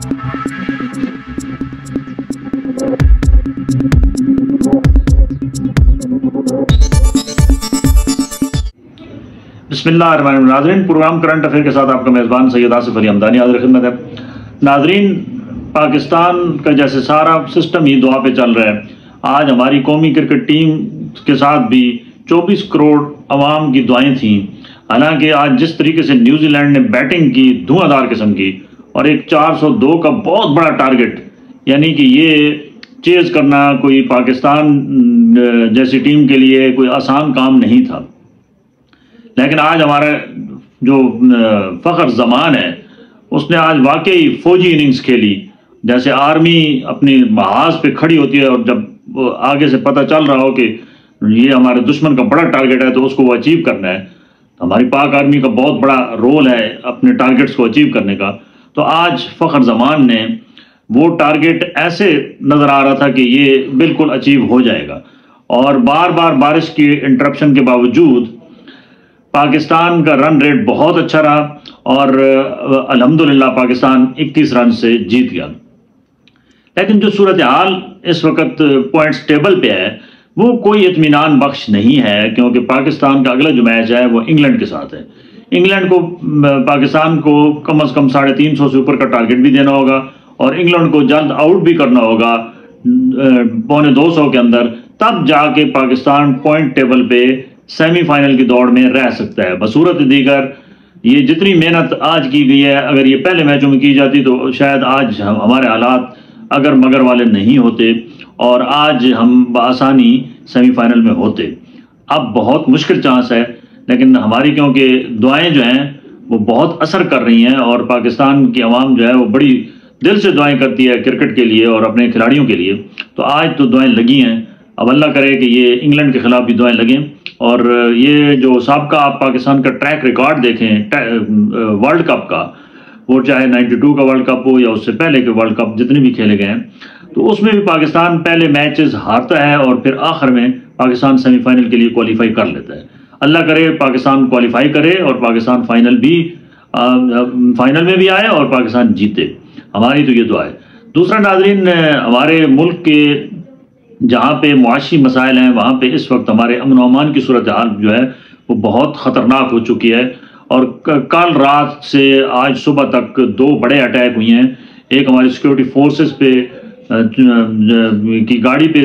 बिस्मिल्लाहिर्रहमानिर्रहीम। नाज़रीन, programme current affair के साथ आपका मेज़बान सैयद आसिफ अली हमदानी हाज़िर खिदमत है। नाज़रीन, पाकिस्तान का जैसे सारा सिस्टम ही दुआ पे चल रहा है, आज हमारी कौमी क्रिकेट टीम के साथ भी 24 करोड़ अवाम की दुआएं थीं। हालांकि आज जिस तरीके से न्यूजीलैंड ने बैटिंग की धुआंधार किस्म की और एक 402 का बहुत बड़ा टारगेट, यानी कि ये चेज़ करना कोई पाकिस्तान जैसी टीम के लिए कोई आसान काम नहीं था। लेकिन आज हमारा जो फ़ख्र ज़मान है उसने आज वाकई फ़ौजी इनिंग्स खेली। जैसे आर्मी अपनी महाज पे खड़ी होती है और जब आगे से पता चल रहा हो कि ये हमारे दुश्मन का बड़ा टारगेट है तो उसको वो अचीव करना है, हमारी पाक आर्मी का बहुत बड़ा रोल है अपने टारगेट्स को अचीव करने का। तो आज फ़ख्र ज़मान ने वो टारगेट ऐसे नज़र आ रहा था कि ये बिल्कुल अचीव हो जाएगा, और बार बार बारिश की इंटरप्शन के बावजूद पाकिस्तान का रन रेट बहुत अच्छा रहा और अल्हम्दुलिल्लाह पाकिस्तान 21 रन से जीत गया। लेकिन जो सूरत हाल इस वक्त पॉइंट्स टेबल पे है वो कोई इत्मीनान बख्श नहीं है, क्योंकि पाकिस्तान का अगला जो मैच है वो इंग्लैंड के साथ है। इंग्लैंड को पाकिस्तान को कम अज़ कम 350 से ऊपर का टारगेट भी देना होगा और इंग्लैंड को जल्द आउट भी करना होगा 250 के अंदर, तब जाके पाकिस्तान पॉइंट टेबल पे सेमीफाइनल की दौड़ में रह सकता है। बसूरत दीगर ये जितनी मेहनत आज की गई है, अगर ये पहले मैचों में की जाती तो शायद आज हमारे हालात अगर मगर वाले नहीं होते और आज हम बआसानी सेमीफाइनल में होते। अब बहुत मुश्किल चांस है, लेकिन हमारी क्योंकि दुआएं जो हैं वो बहुत असर कर रही हैं और पाकिस्तान की आवाम जो है वो बड़ी दिल से दुआएं करती है क्रिकेट के लिए और अपने खिलाड़ियों के लिए। तो आज तो दुआएं लगी हैं, अब अल्लाह करे कि ये इंग्लैंड के खिलाफ भी दुआएं लगें। और ये जो साबका आप पाकिस्तान का ट्रैक रिकॉर्ड देखें वर्ल्ड कप का, वो चाहे 92 का वर्ल्ड कप हो या उससे पहले के वर्ल्ड कप जितने भी खेले गए हैं, तो उसमें भी पाकिस्तान पहले मैचेस हारता है और फिर आखिर में पाकिस्तान सेमीफाइनल के लिए क्वालिफाई कर लेता है। अल्लाह करे पाकिस्तान क्वालिफाई करे और पाकिस्तान फाइनल में भी आए और पाकिस्तान जीते, हमारी तो ये दुआ है। दूसरा नाज़रीन, हमारे मुल्क के जहाँ पे मुआशी मसाइल हैं वहाँ पे इस वक्त हमारे अमन व अमान की सूरत हाल जो है वो बहुत ख़तरनाक हो चुकी है और कल रात से आज सुबह तक 2 बड़े अटैक हुए हैं। एक हमारी सिक्योरिटी फोर्सेस पे की गाड़ी पे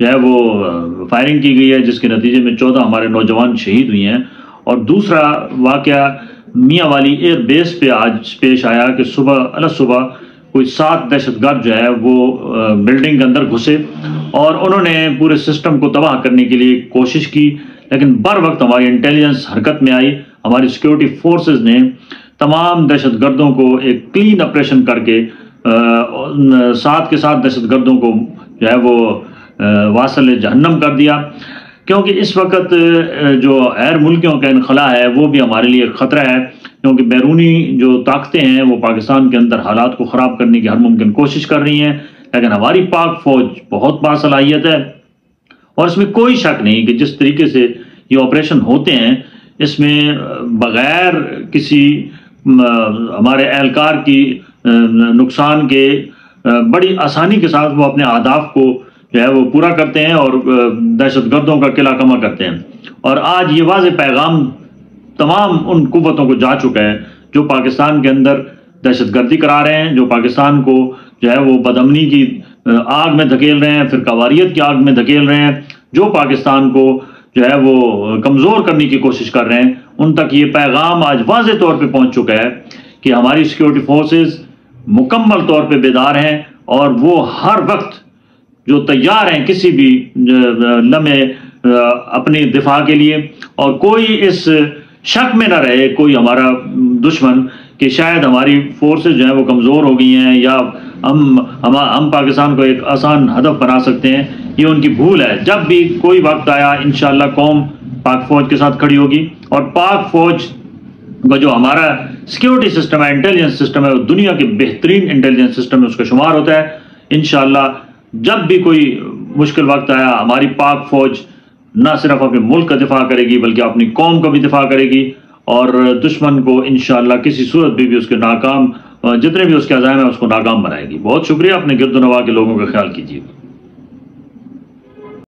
जो है वो फायरिंग की गई है, जिसके नतीजे में 14 हमारे नौजवान शहीद हुए हैं। और दूसरा वाक़या मियाँ वाली एयर बेस पे आज पेश आया कि सुबह कोई 7 दहशतगर्द जो है वो बिल्डिंग के अंदर घुसे और उन्होंने पूरे सिस्टम को तबाह करने के लिए कोशिश की, लेकिन बर वक्त हमारी इंटेलिजेंस हरकत में आई। हमारी सिक्योरिटी फोर्सेस ने तमाम दहशतगर्दों को एक क्लीन ऑपरेशन करके 7 के 7 दहशतगर्दों को जो है वो वासल जहन्नम कर दिया। क्योंकि इस वक्त जो गैर मुल्कियों का इनखला है वो भी हमारे लिए ख़तरा है, क्योंकि बैरूनी जो ताकतें हैं वो पाकिस्तान के अंदर हालात को ख़राब करने की हर मुमकिन कोशिश कर रही हैं। लेकिन हमारी पाक फ़ौज बहुत बासलाहियत है और इसमें कोई शक नहीं कि जिस तरीके से ये ऑपरेशन होते हैं इसमें बग़ैर किसी हमारे एहलकार की नुकसान के बड़ी आसानी के साथ वो अपने अहदाफ को जो है वो पूरा करते हैं और दहशतगर्दों का किला कमा करते हैं। और आज ये वाज़ेह पैगाम तमाम उन कुव्वतों को जा चुका है जो पाकिस्तान के अंदर दहशतगर्दी करा रहे हैं, जो पाकिस्तान को जो है वो बदअमनी की आग में धकेल रहे हैं, फिर कवारियत की आग में धकेल रहे हैं, जो पाकिस्तान को जो है वो कमज़ोर करने की कोशिश कर रहे हैं। उन तक ये पैगाम आज वाज़ेह तौर पे पहुंच चुका है कि हमारी सिक्योरिटी फोर्सेस मुकम्मल तौर पे बेदार हैं और वो हर वक्त जो तैयार हैं किसी भी लम्हे अपने दिफा के लिए, और कोई इस शक में ना रहे कोई हमारा दुश्मन कि शायद हमारी फोर्सेस जो है वो कमज़ोर हो गई हैं या हम पाकिस्तान को एक आसान हदफ बना सकते हैं। ये उनकी भूल है। जब भी कोई वक्त आया इंशाअल्लाह कौम पाक फ़ौज के साथ खड़ी होगी और पाक फ़ौज का जो हमारा सिक्योरिटी सिस्टम है, इंटेलिजेंस सिस्टम है, वो दुनिया के बेहतरीन इंटेलिजेंस सिस्टम में उसका शुमार होता है। इंशाअल्लाह जब भी कोई मुश्किल वक्त आया हमारी पाक फ़ौज न सिर्फ अपने मुल्क का दिफा करेगी बल्कि अपनी कौम का भी दिफा करेगी और दुश्मन को इंशाअल्लाह किसी सूरत भी उसके नाकाम جتنے بھی اس کے عزائم ہیں اس کو ناکام بنائے گی۔ بہت شکریہ، اپنے گرد و نواح کے لوگوں کا خیال کیجیے۔